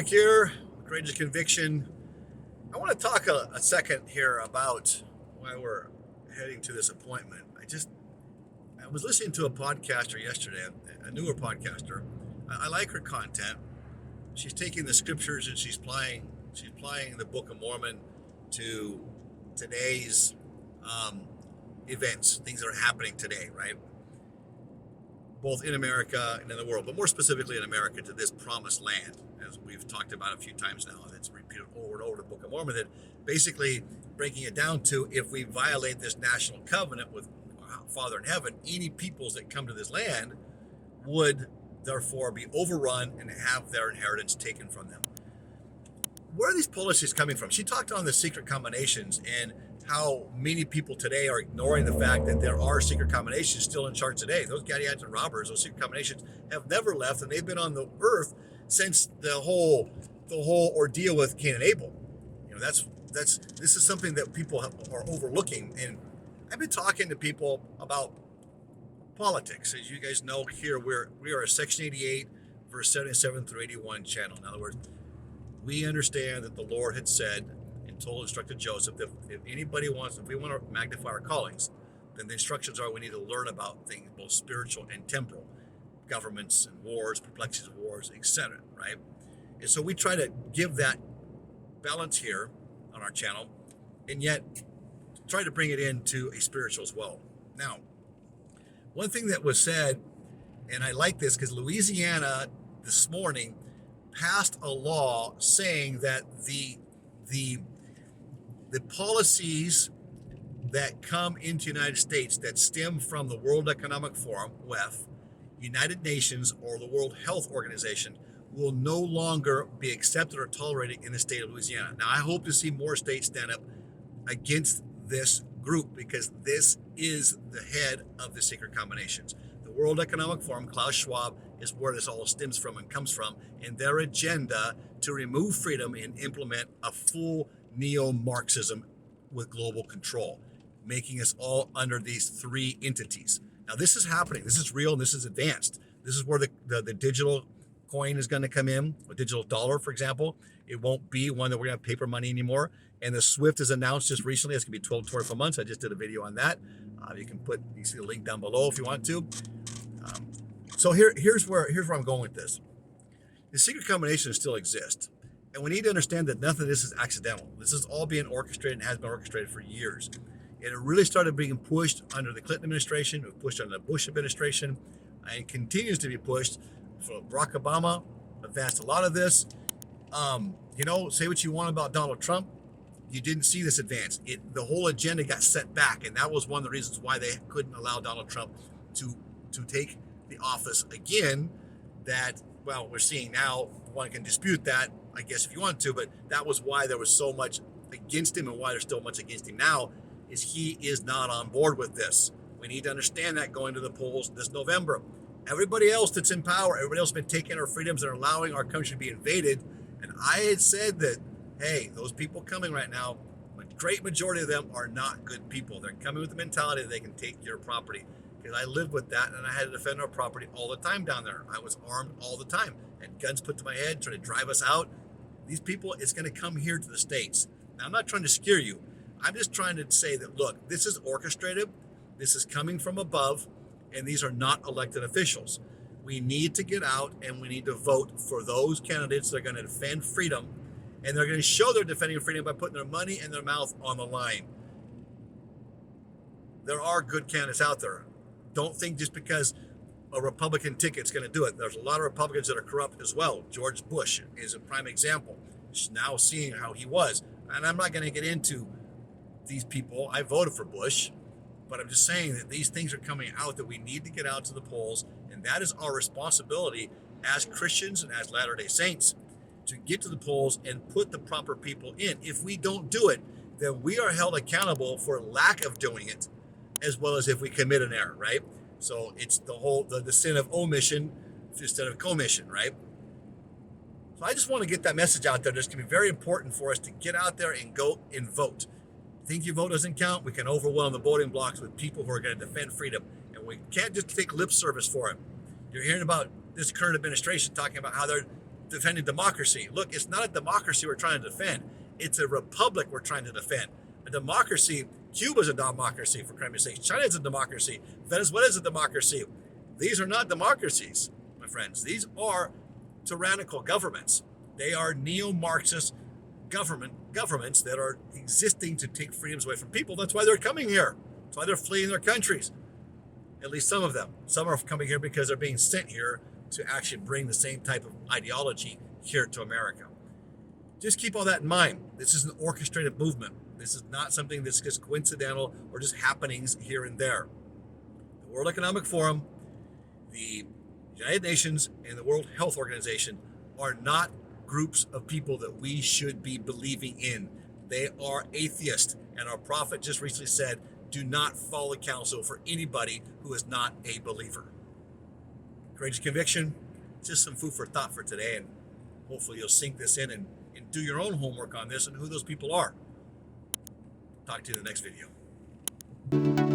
Eric here, Courageous Conviction. I want to talk a second here about why we're heading to this appointment. I was listening to a podcaster yesterday, a newer podcaster. I like her content. She's taking the scriptures and she's applying the Book of Mormon to today's events, things that are happening today, right? Both in America and in the world, but more specifically in America, to this promised land, as we've talked about a few times now. That's repeated over and over the Book of Mormon, that basically breaking it down to, if we violate this national covenant with Father in heaven, any peoples that come to this land would therefore be overrun and have their inheritance taken from them. Where are these policies coming from? She talked on the secret combinations and how many people today are ignoring the fact that there are secret combinations still in charge today. Those Gadians and robbers, those secret combinations have never left, and they've been on the earth since the whole ordeal with Cain and Abel. You know, this is something that people are overlooking. And I've been talking to people about politics. As you guys know, here we are a Section 88, verse 77 through 81 channel. In other words, we understand that the Lord had said and instructed Joseph that if we want to magnify our callings, then the instructions are we need to learn about things both spiritual and temporal, governments and wars, perplexities of wars, etc. Right? And so we try to give that balance here on our channel, and yet try to bring it into a spiritual as well. Now, one thing that was said, and I like this because Louisiana this morning passed a law saying that the policies that come into the United States that stem from the World Economic Forum, WEF, United Nations, or the World Health Organization will no longer be accepted or tolerated in the state of Louisiana. Now, I hope to see more states stand up against this group, because this is the head of the secret combinations. The World Economic Forum, Klaus Schwab, is where this all stems from and comes from, and their agenda to remove freedom and implement a full neo-Marxism with global control, making us all under these three entities. Now, this is happening. This is real, and this is advanced. This is where the digital coin is going to come in, a digital dollar, for example. It won't be one that we're going to have paper money anymore. And the SWIFT is announced just recently. It's going to be 12 to 24 months. I just did a video on that. You can see the link down below if you want to. So here's where I'm going with this. The secret combinations still exist. And we need to understand that nothing of this is accidental. This is all being orchestrated and has been orchestrated for years. And it really started being pushed under the Clinton administration, it was pushed under the Bush administration, and continues to be pushed. So Barack Obama advanced a lot of this. Say what you want about Donald Trump. You didn't see this advance. The whole agenda got set back, and that was one of the reasons why they couldn't allow Donald Trump to take the office again. That, well, we're seeing now. One can dispute that, I guess, if you want to, but that was why there was so much against him, and why there's still much against him now, is he is not on board with this. We need to understand that going to the polls this November. Everybody else that's in power, everybody else has been taking our freedoms and allowing our country to be invaded. And I had said that, hey, those people coming right now, a great majority of them are not good people. They're coming with the mentality that they can take your property. Because I lived with that, and I had to defend our property all the time down there. I was armed all the time, had guns put to my head, trying to drive us out. These people, it's going to come here to the States. Now, I'm not trying to scare you. I'm just trying to say that, look, this is orchestrated. This is coming from above, and these are not elected officials. We need to get out, and we need to vote for those candidates that are going to defend freedom, and they're going to show they're defending freedom by putting their money and their mouth on the line. There are good candidates out there. Don't think just because a Republican ticket's going to do it. There's a lot of Republicans that are corrupt as well. George Bush is a prime example. Now seeing how he was. And I'm not going to get into these people. I voted for Bush. But I'm just saying that these things are coming out, that we need to get out to the polls. And that is our responsibility as Christians and as Latter-day Saints, to get to the polls and put the proper people in. If we don't do it, then we are held accountable for lack of doing it, as well as if we commit an error, right? So it's the sin of omission instead of commission, right? So I just want to get that message out there. It's going to be very important for us to get out there and go and vote. Think your vote doesn't count? We can overwhelm the voting blocks with people who are going to defend freedom. And we can't just take lip service for it. You're hearing about this current administration talking about how defending democracy. Look, it's not a democracy we're trying to defend. It's a republic we're trying to defend. A democracy, Cuba's a democracy, for crying sake. China's a democracy. Venezuela's a democracy. These are not democracies, my friends. These are tyrannical governments. They are neo-Marxist governments that are existing to take freedoms away from people. That's why they're coming here. That's why they're fleeing their countries. At least some of them. Some are coming here because they're being sent here to actually bring the same type of ideology here to America. Just keep all that in mind. This is an orchestrated movement. This is not something that's just coincidental or just happenings here and there. The World Economic Forum, the United Nations, and the World Health Organization are not groups of people that we should be believing in. They are atheists, and our prophet just recently said, do not follow counsel for anybody who is not a believer. Courageous Conviction, just some food for thought for today, and hopefully you'll sink this in and do your own homework on this and who those people are. Talk to you in the next video.